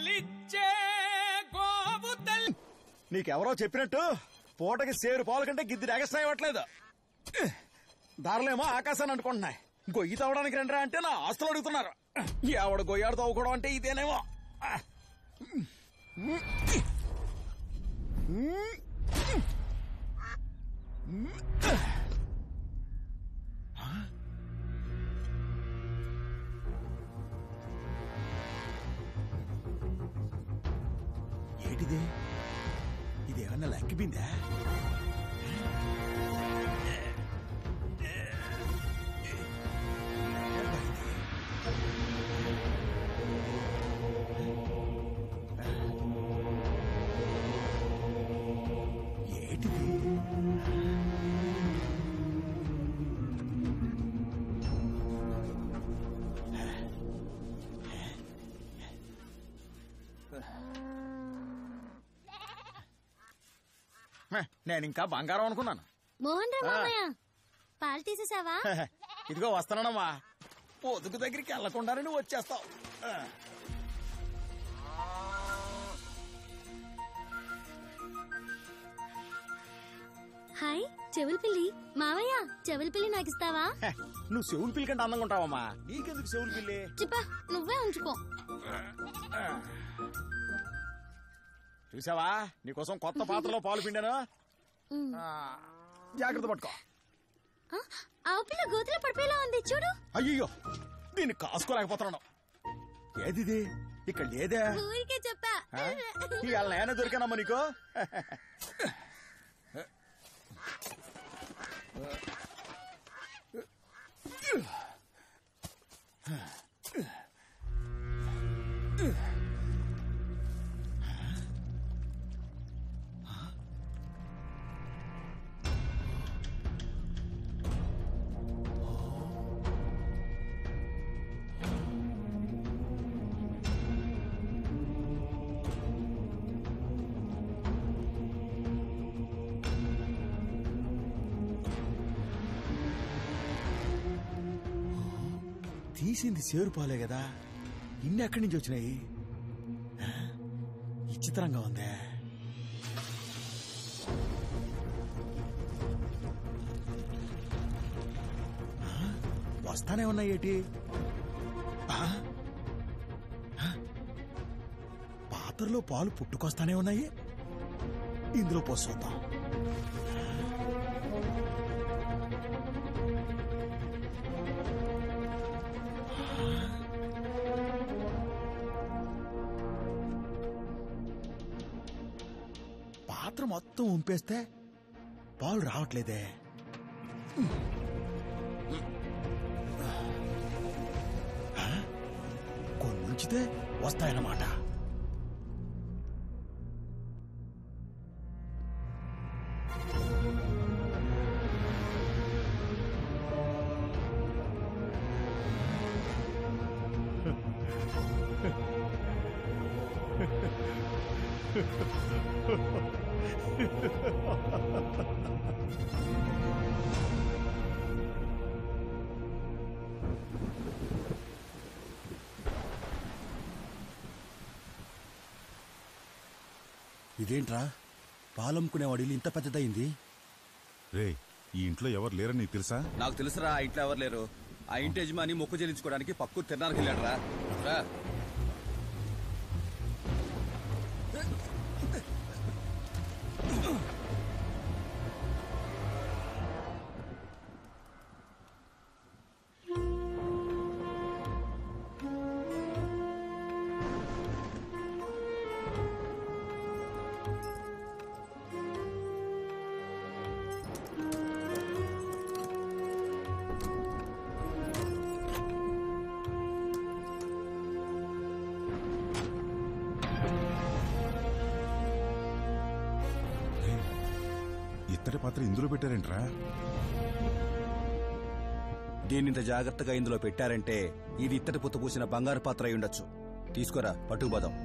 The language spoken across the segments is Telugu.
పాలిచ్చే గోవు తల్లి. నీకెవరో చెప్పినట్టు పూటకి సేరు పాలు కంటే గిద్ది ఎగస్ట్రా ఇవ్వట్లేదు. ధరలేమో ఆకాశాన్ని అనుకుంటున్నాయి. గొయ్యి తవ్వడానికి రండిరా అంటే నా ఆస్తులు అడుగుతున్నారు. ఎవడు గొయ్యాడు తవ్వుకోవడం అంటే ఇదేనేమో. ఏంటిది? ఇదేమన్నా లెక్కిపోయిందా? ఏంటిది? నేను ఇంకా బంగారం అనుకున్నాను. మోహన్ రా మామయ్య, పాలు తీసేసావా? ఇదిగో వస్తానమ్మా. పొదుగు దగ్గరికి వెళ్లకుండానే నువ్వు వచ్చేస్తావు. హాయ్ చెవుల పిల్లి. మావయ్య చెవుల పిల్లి నాకు ఇస్తావా? నువ్వు చెవులు పిల్లి కంటే అందంగా ఉంటావమ్మా. నీకెందుకు చెవులు పిల్లి? చిప్పా నువ్వే ఉంచుకో. చూసావా, నీకోసం కొత్త పాత్రలో పాలు పిండాను. జాగ్రత్త పట్టుకో. ఆవు పిల్ల గోతులో పడిపోయేలా ఉంది చూడు. అయ్యో, దీన్ని కాసుకోలేకపోతున్నాను. ఏది ఇక్కడ లేదే? ఊరికే చెప్పా. ఇవాళ నేనే దొరికానమ్మా నీకు. తీసింది సేరు పాలే కదా, ఇన్ని ఎక్కడి నుంచి వచ్చినాయి? విచిత్రంగా ఉందే. వస్తానే ఉన్నాయి ఏంటి? పాత్రలో పాలు పుట్టుకొస్తానే ఉన్నాయి. ఇందులో పోసొద్దాం. పాత్ర మొత్తం ఉంపేస్తే పాలు రావట్లేదే. కొన్ని ఉంచితే వస్తాయన్నమాట. ఇదేంట్రా, పాలమ్ముకునేవాడు ఇంత పెద్దదయింది? రే, ఈ ఇంట్లో ఎవరు లేరని నీకు తెలుసా? నాకు తెలుసురా, ఆ ఇంట్లో ఎవరు లేరు. ఆ ఇంటి యజమాని మొక్కు చెల్లించుకోవడానికి పక్కు తిరణాలకు వెళ్ళాడురా. ఇత్తడి పాత్ర ఇందులో పెట్టారేంట్రా? దీన్నింత జాగ్రత్తగా ఇందులో పెట్టారంటే ఇది ఇత్తడి పుత్త పూసిన బంగారు పాత్ర అయి ఉండొచ్చు. తీసుకోరా, పట్టుకుపోదాం.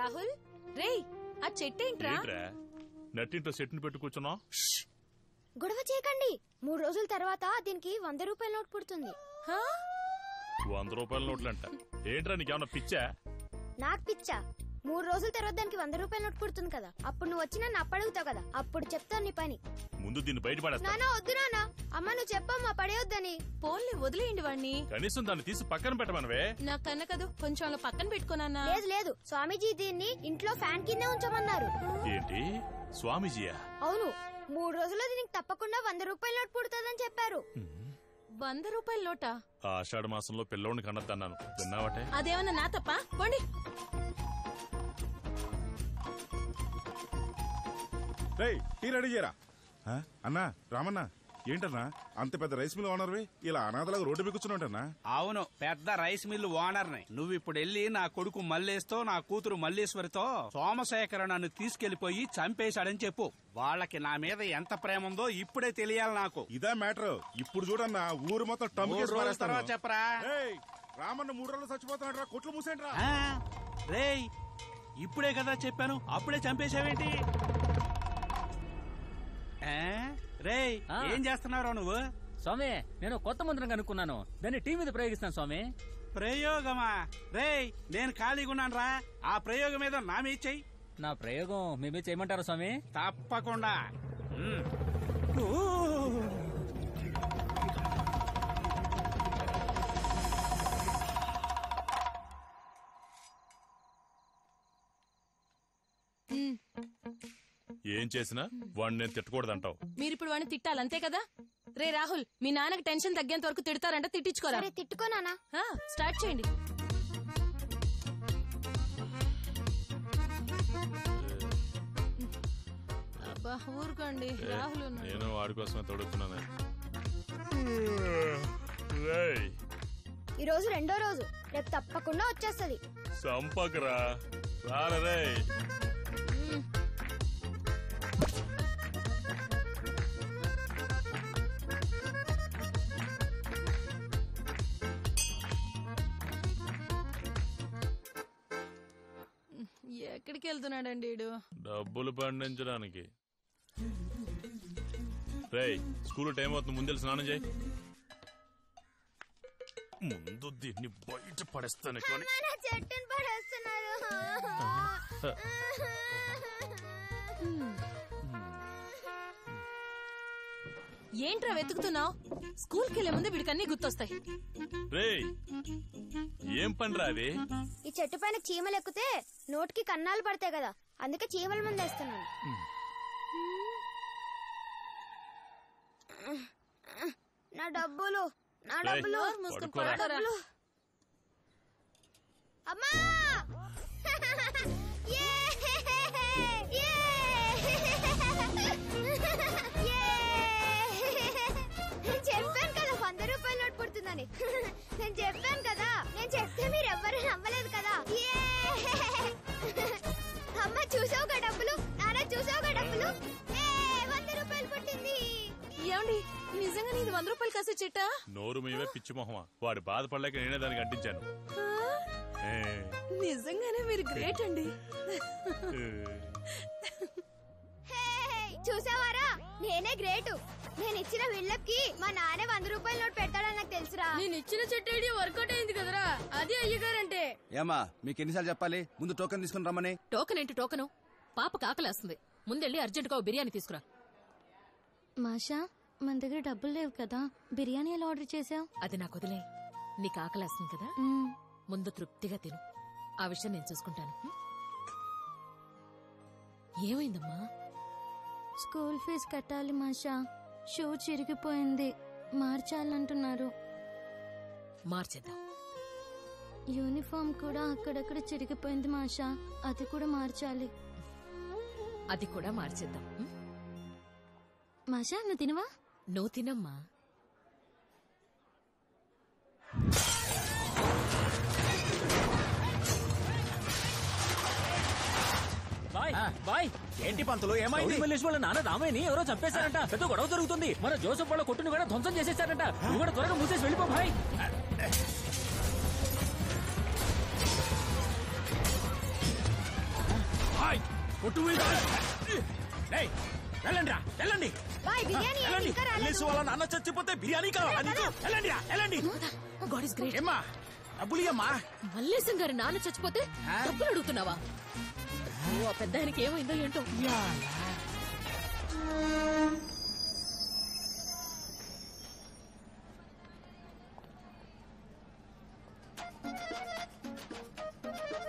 రాహుల్ రేయ్ ఆ చెట్టేంట్రా? నట్టింట్లో సెట్ని పెట్టు కూర్చున్నావు. గొడవ చేయకండి. 3 రోజుల తర్వాత దీనికి 100 రూపాయల నోట్ పుడుతుంది. 100 రూపాయల నోట్లంట. ఏంట్రా నీకేమన్నా పిచ్చా? నాకు పిచ్చా? 3 రోజుల తర్వాత దానికి 100 రూపాయల నోట్ పుడుతుంది కదా, అప్పుడు నువ్వు వచ్చి నన్ను అప్పడుగుతావు కదా, అప్పుడు చెప్తాను నీ పని. ముందు దీన్ని బయట పడేస్తా. నానా వద్దు నానా. అమ్మ నువ్వు చెప్పమ్మా పడేయొద్దని. పోన్లే వదిలేయండి వాణ్ణి. కనీసం దాన్ని తీసి పక్కన పెట్టమనవే. నా కన్న కదూ కొంచెం అలా పక్కన పెట్టుకున్నా. లేదు లేదు, స్వామీజీ దీన్ని ఇంట్లో ఫ్యాన్ కిందే ఉంచమన్నారు. ఏంటి స్వామీజీయా? అవును, 3 రోజుల్లో దీనికి తప్పకుండా 100 రూపాయల నోట్ పుడుతుందని చెప్పారు. 100 రూపాయల నోటా? ఆషాఢ మాసంలో పిల్లోడిని కన్నద్దన్నాను, విన్నావటే? అదేమన్నా నా తప్ప? పోండి. రేయ్ టీ రెడీ చేయరా. అన్నా రామన్నా, ఏంటన్నా అంత పెద్ద రైస్ మిల్ ఓనర్వి ఇలా అనాథలాగా రోడ్డు బిక్కుచున్నావుంటన్నా? అవును, పెద్ద రైస్ మిల్లు ఓనర్ని. నువ్వు ఇప్పుడు వెళ్ళి నా కొడుకు మల్లేష్తో నా కూతురు మల్లేశ్వరితో సోమశేఖర నన్ను తీసుకెళ్లిపోయి చంపేశాడని చెప్పు. వాళ్ళకి నా మీద ఎంత ప్రేమ ఉందో ఇప్పుడే తెలియాలి నాకు. ఇదా మ్యాటర్. ఇప్పుడు చూడన్నా ఊరు మొత్తం టమ్ముకేసి తర్వాత చెప్పరా. రామన్న 3 రోజులు చచ్చిపోతాడు రా, కొట్లు మూసేంట్రా. రేయ్ ఇప్పుడే కదా చెప్పాను, అప్పుడే చంపేశావేంటి? రేయ్ ఏం చేస్తున్నావు నువ్వు? స్వామి నేను కొత్త మంత్రం కనుక్కున్నాను, దాన్ని టీ మీద ప్రయోగిస్తాను స్వామి. ప్రయోగమా? రేయ్ నేను ఖాళీగా ఉన్నాను రా, ఆ ప్రయోగం ఏదో నా మీద చెయ్యి. నా ప్రయోగం మేమే చేయమంటారా స్వామి? తప్పకుండా. ఏం చేసినా వాడిని నేను తిట్టకూడదంటావు. మీరిప్పుడు వాడిని తిట్టాలి అంతే కదా? రే రాహుల్, మీ నాన్నకి టెన్షన్ తగ్గేంత వరకు తిడతారంట, తిట్టించుకోరా. తిట్టుకోనా? స్టార్ట్ చేయండి. అబ్బా ఊరుకోండి రాహుల్. నేను వాడి కోసమే తొడుగుతున్నాను. ఈ రోజు 2వ రోజు, రేపు తప్పకుండా వచ్చేస్తది. సంపకరా రాలే. ఎక్కడికి వెళ్తున్నాడండి వీడు? డబ్బులు పండించడానికి. రేయ్ స్కూల్ టైం అవుతుంది, ముందు స్నానం చేయి. ముందు దీన్ని బయట పడేస్తాను. చెట్టుని పడేస్తున్నారు. ఏంట్రా వెతుకుతున్నావు? స్కూల్కి వెళ్లే ముందు వీడికి అన్ని గుర్తొస్తాయి. రేయ్ ఏం పనిరా అది? ఈ చెట్టు పైన చీమలు ఎక్కితే నోటికి కన్నాలు పడతాయి కదా, అందుకే చీమల మందు వేస్తున్నాను. నా డబ్బులు అమ్మా! చెప్పాను కదా 100 రూపాయల నోట్ పుడుతుందని. నేను చెప్పాను కదా, నేను చెప్తే మీరు ఎవ్వరూ నమ్మలేదు కదా. అమ్మ చూసావుగా డబ్బులు, నాన్న చూసావుగా డబ్బులు. 100 రూపాయలు పుట్టింది. ఏమండి నిజంగా నీది 100 రూపాయలు కాసే చెట్టా? నోరు మీవే పిచ్చి మొహమా, వాడు బాధపడలేక నేనే దానికి అంటించాను. నిజంగానే మీరు గ్రేట్ అండి. చూసావారా, నేనే గ్రేటు. నేను ఇచ్చిన బిల్డప్ కి మా నాన్న 100 రూపాయల నోట్ పెడతాడని నాకు తెలుసురా. నేను ఇచ్చిన చెట్టు ఐడియా వర్కౌట్ అయింది కదరా, అది అయ్యగారంటే. ఏమా మీకు ఎన్నిసార్లు చెప్పాలి ముందు టోకెన్ తీసుకుని రమ్మని? టోకెన్ ఏంటి టోకెను? పాపకు ఆకలేస్తుంది, ముందెళ్ళి అర్జెంట్ గా బిర్యానీ తీసుకురా. మాషా మన దగ్గర డబ్బులు లేవు కదా, బిర్యానీ ఎలా ఆర్డర్ చేసావు? అది నాకు వదిలే, నీకు ఆకలేస్తుంది కదా, ముందు తృప్తిగా తిను, ఆ విషయం నేను చూసుకుంటాను. ఏమైందమ్మా? స్కూల్ ఫీజు కట్టాలి మాషా, షూ చిరిగిపోయింది, మార్చాలంటున్నారు. మార్చేద్దాం. యూనిఫామ్ కూడా అక్కడక్కడ చిరిగిపోయింది మాషా, అది కూడా మార్చాలి. అది కూడా మార్చేద్దాం. మాషా నువ్వు తినవా? నువ్వు తినమ్మా. బాయ్ ఏంటి పంతులు ఏమైంది? మల్లేష్ వాళ్ళ నాన్న రామయ్యని ఎవరో చంపేశారంట, పెద్ద గొడవ జరుగుతుంది. మన జోసఫ్ వాళ్ళ కొట్టును కూడా ధ్వంసం చేసేసారంట. నువ్వు కూడా త్వరగా మూసేసి వెళ్ళిపో భాయ్. కొట్టు మీద వెళ్ళండి రా వెళ్ళండి బాయ్ బిర్యానీ ఏంటి ఇంకా రాలేదు? మల్లేశ్ వాళ్ళ నాన్న చచ్చిపోతే బిర్యానీ కావాలా నీకు? వెళ్ళండి రా వెళ్ళండి. God is great. ఏమ్మా డబ్బులు ఇయ్యమ్మా. మల్లేశం గారి నాన్న చచ్చిపోతే డబ్బులు అడుగుతున్నావా? ఓ, ఆ పెద్ద ఆయనకి ఏమైందో ఏంటో.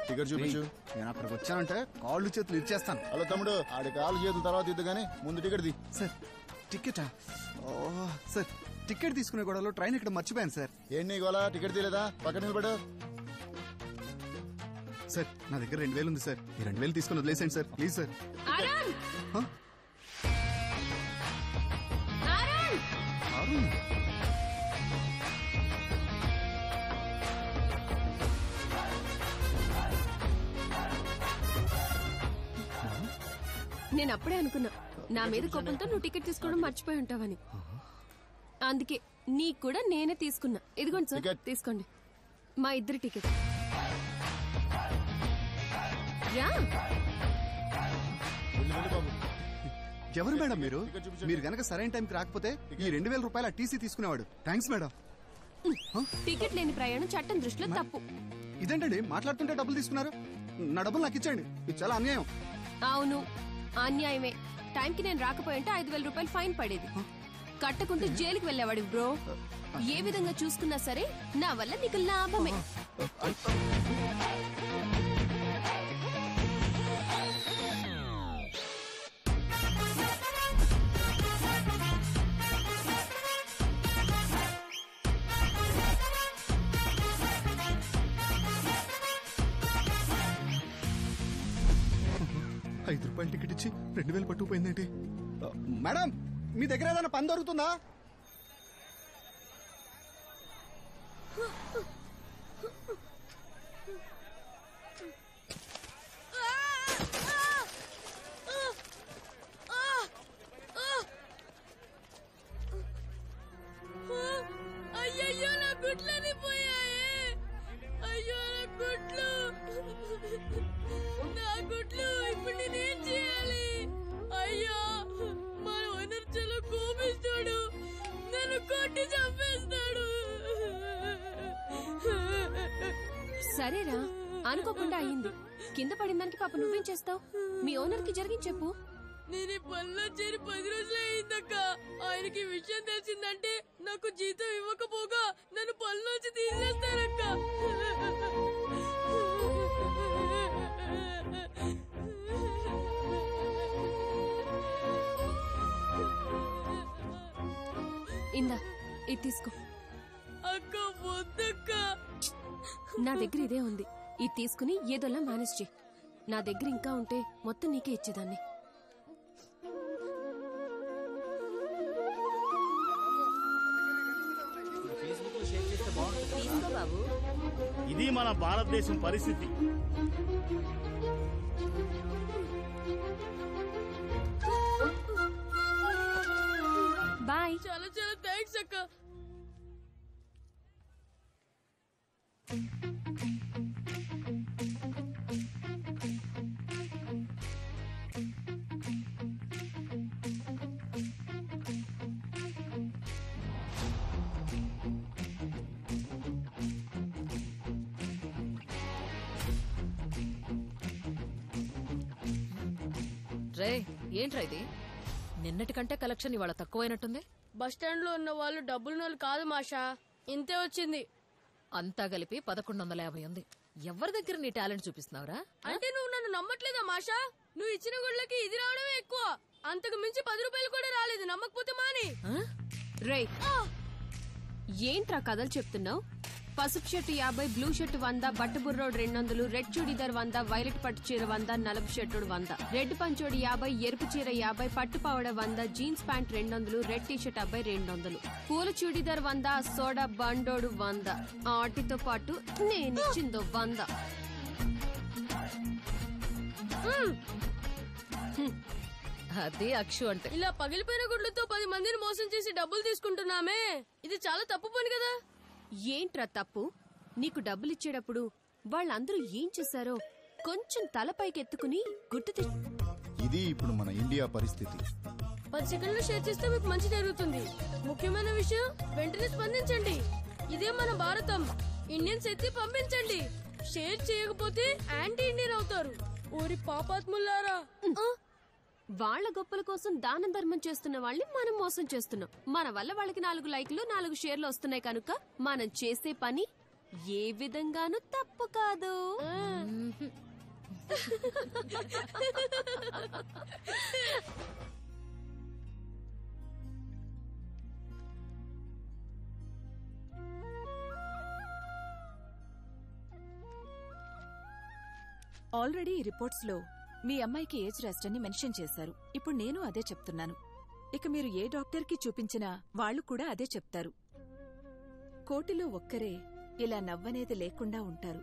టికెట్ చూపించు. నేను అక్కడికి వచ్చానంటే కాళ్ళు చేతులు ఇచ్చేస్తాను. హలో తమ్ముడు, ఆడి కాలు చేతుల తర్వాత ఇద్దు గానీ ముందు టికెట్ ది. సార్ టికెటా? ఓ సార్, టికెట్ తీసుకునే గొడవలో ట్రైన్ ఇక్కడ మర్చిపోయాను సార్. ఏంటి గోలా, టికెట్ తీయలేదా? పక్కన నిలబడు. సార్ నా దగ్గర 2000 ఉంది సార్. ఈ 2000 తీసుకుని వదిలేసేయండి సార్ ప్లీజ్ సార్. హ? అరుణ్. నేను అప్పుడే అనుకున్నా నా మీద కోపంతో నువ్వు టికెట్ తీసుకోవడం మర్చిపోయి ఉంటావని. అందుకే నీకు కూడా నేనే తీసుకున్నా. ఇదిగోండి సార్, టికెట్. తీసుకోండి. మా ఇద్దరి టికెట్. రా. ఎవరు మేడం మీరు? మీరు గనక సరైన టైంకి రాకపోతే ఈ 2000 రూపాయల టీసీ తీసుకునేవాడు. Thanks madam. టికెట్ లేని ప్రయాణం చట్టం దృష్టిలో తప్పు. ఇదేంటండి మాట్లాడుతుంటే డబ్బులు తీసుకున్నారు? నా డబ్బులు నాకు ఇచ్చేయండి. ఇది చాలా అన్యాయం. అవును, అన్యాయమే. టైంకి నేను రాకపోయింటే 5000 రూపాయలు ఫైన్ పడేది. కట్టకుంటే జైలుకి వెళ్ళేవాడి బ్రో. ఏ విధంగా చూసుకున్నా సరే నా వల్ల నీకు లాభమే. ₹5 టికెట్ ఇచ్చి 2000 పట్టుకుపోయిందేంటి? మేడం మీ దగ్గర ఏదైనా పని దొరుకుతుందా? అయ్యయ్యో నా గుడ్లని పోయాయే. అయ్యో నా గుడ్లు, నా గుడ్లు. ఇప్పుడు నేనేం చేయాలి? అయ్యో మా ఓనర్ చాలా కోపిస్తాడు, నన్ను కొట్టి చంపేస్తాడు. సరేరా, అనుకోకుండా అయ్యింది. కింద పడిన దానికి పాప నువ్వేం చేస్తావు? మీ ఓనర్ కి జరిగింది చెప్పు. నేను పనిలో చేరి 10 రోజులే అయిందక్క. ఆయనకి విషయం తెలిసిందంటే నాకు జీతం ఇవ్వకపోగా నన్ను పనిలోంచి తీసేస్తారక్క. ఇందా ఇది తీసుకో. అక్క వద్దక్క. నా దగ్గర ఇదే ఉంది. ఇది తీసుకుని ఏదోలా మేనేజ్ చేయి. నా దగ్గర ఇంకా ఉంటే మొత్తం నీకే ఇచ్చేదాన్ని. ఇది మన భారతదేశం పరిస్థితి. బాయ్. చాలా చాలా థ్యాంక్స్ అక్క. రే, ఏంట్రా ఇది? నిన్నటి కంటే కలెక్షన్ ఇవాళ తక్కువైనట్టుంది. బస్టాండ్ లో ఉన్న వాళ్ళు డబ్బులు కాదు మాషా, ఇంతే వచ్చింది. అంతా కలిపి 1150 ఉంది. ఎవరి దగ్గర నీ టాలెంట్ చూపిస్తున్నావురా? అంటే నువ్వు నన్ను నమ్మట్లేదా మాషా? నువ్వు ఇచ్చిన గుడ్లకి ఇది రావడమే ఎక్కువ. అంతకు మించి 10 రూపాయలు కూడా రాలేదు. నమ్మకపోతే మాని. రే, ఏంట్రా కథలు చెప్తున్నావు? పసుపు shirt 50, blue shirt 100, బట్టబుర్రోడ్ 200, red churidar 100, violet పట్టు చీర 100, నలుపు షర్టుడు 100, రెడ్ పంచోడి 50, ఎరుపు చీర 50, పట్టు పావడ 100, జీన్స్ ప్యాంట్ 200, రెడ్ టీషర్ట్ 50, 200, పూల చూడీదార్ 100, సోడా బండోడు 100, వాటితో పాటు నేనిచ్చిందో 100. అది అక్షు అంటే. ఇలా పగిలిపోయిన గుడ్లతో 10 మందిని మోసం చేసి డబ్బులు తీసుకుంటున్నామే, ఇది చాలా తప్పు పని కదా. ఏంట్రా తప్పు? నీకు డబ్బులిచ్చేటప్పుడు వాళ్ళందరూ ఏం చేశారో కొంచెం తలపైకి ఎత్తుకుని గుర్తు ఇది ఇప్పుడు మన ఇండియా పరిస్థితి. 10 సెకండ్లు షేర్ చేస్తే మీకు మంచి జరుగుతుంది. ముఖ్యమైన విషయం వెంటనే స్పందించండి. ఇదే మన భారతం. ఇండియన్స్ ఎత్తి పంపించండి. షేర్ చేయకపోతే యాంటీ ఇండియన్ అవుతారు. ఊరి పాపాత్ములారా. వాళ్ళ గొప్పల కోసం దానం ధర్మం చేస్తున్న వాళ్ళని మనం మోసం చేస్తున్నాం. మన వల్ల వాళ్ళకి 4 లైక్లు 4 షేర్లు వస్తున్నాయి కనుక మనం చేసే పని ఏ విధంగానూ తప్పు కాదు. ఆల్రెడీ ఈ రిపోర్ట్స్ లో మీ అమ్మాయికి ఏజ్ రెస్ట్ అని మెన్షన్ చేశారు. ఇప్పుడు నేను అదే చెప్తున్నాను. ఇక మీరు ఏ డాక్టర్కి చూపించినా వాళ్ళు కూడా అదే చెప్తారు. కోటిలో ఒక్కరే ఇలా నవ్వనేది లేకుండా ఉంటారు.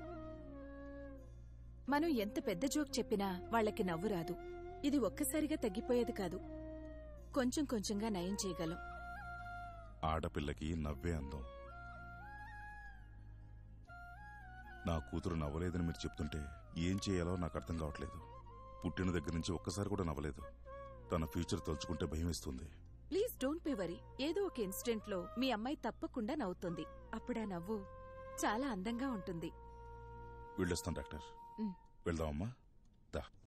మనం ఎంత పెద్ద జోక్ చెప్పినా వాళ్ళకి నవ్వు రాదు. ఇది ఒక్కసారిగా తగ్గిపోయేది కాదు. కొంచెం కొంచెంగా నయం చేయగలం. ఆడపిల్లకి నవ్వే అందం. నా కూతురు నవ్వలేదని మీరు చెప్తుంటే ఏం చేయాలో నాకు అర్థం కావట్లేదు. పుట్టిన దగ్గర నుంచి ఒక్కసారి కూడా నవ్వలేదు. తన ఫ్యూచర్ తలుచుకుంటే భయం వేస్తుంది. Please don't be worry. ఏదో ఒక ఇన్సిడెంట్ లో మీ అమ్మాయి తప్పకుండా నవ్వుతుంది. అప్పుడా నవ్వు చాలా అందంగా ఉంటుంది. వెళ్ళొస్తాం డాక్టర్. వెళ్దామమ్మా.